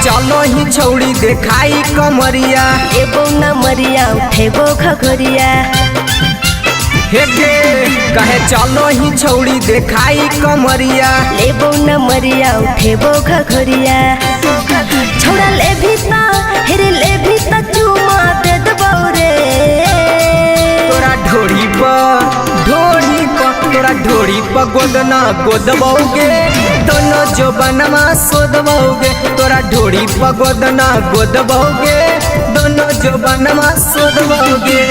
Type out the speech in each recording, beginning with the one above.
चलो ही छौड़ी देखाई कमरिया एबो न मरिया उठेबो घघरिया हेगे कहे चलो ही छौड़ी देखाई कमरिया लेबो न मरिया उठेबो घघरिया छोड़ा ले भी ता हेरे ले भी ता चुमा दे दबो रे तोरा ढोड़ी पर गोदना गोदबोगे दोनों जो बनमा सोदबोगे तोरा ढोड़ी पर गोदना गोदबोगे दोनों जो बनमा सोदबोगे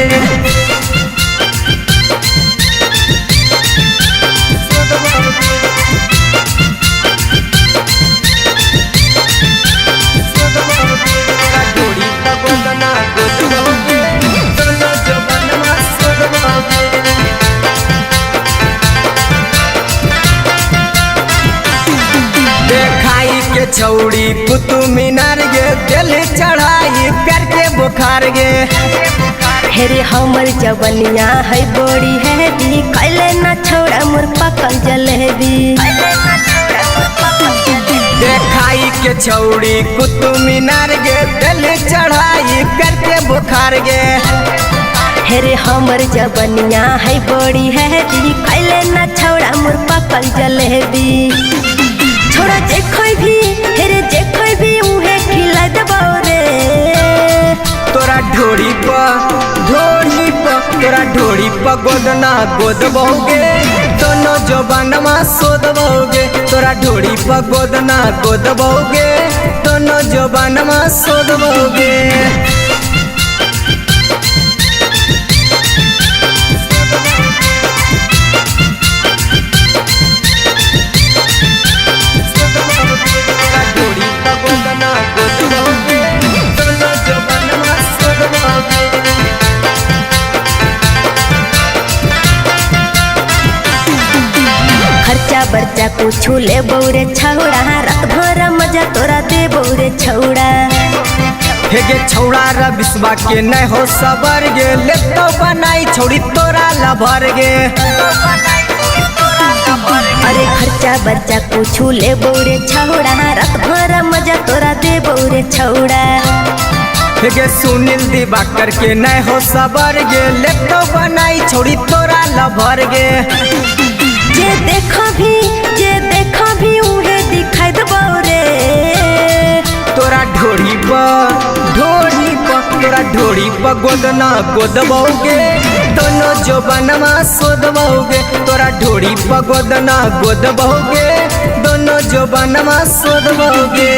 छौड़ी कुतुब मीनार गे दिल चढ़ाई प्यार के बुखार गे हेरे हमर जवनिया है बड़ी है दी कैले ना छोड़ा मोर पकल जलेबी देखाई के छौड़ी कुतुब मीनार गे दिल चढ़ाई प्यार के बुखार गे हेरे हमर जवनिया है बड़ी है दी कैले ना छोड़ा मोर पकल जलेबी छोड़ा देखै भी हेरे देखै भी उहे खिला देबो रे तोरा ढोड़ी पर गोदना गोदबोगे दोनों जबानमा सोदबोगे तोरा ढोड़ी पर गोदना गोदबोगे दोनों जबानमा सोदबोगे बच्चा कुछ ले बौरे छौड़ा रात भर मजा तोरा दे बौरे छौड़ा हेगे छौड़ा रा बिस्वा के नहीं हो सबर गे ले तो बनाई छौड़ी तोरा लभर गे अरे खर्चा बच्चा कुछ ले बौरे छौड़ा रात भर मजा तोरा दे बौरे छौड़ा हेगे सुनील दिवाकर के नहीं हो सबर गे ले तो बनाई छौड़ी तोरा लभर गे जे देखा भी उहे दिखाई देबो रे तोरा ढोड़ी पर गोदना गोदबोगे दोनों जो बनमा सोदबोगे तोरा ढोड़ी पर गोदना गोदबोगे दोनों जो बनमा सोदबोगे।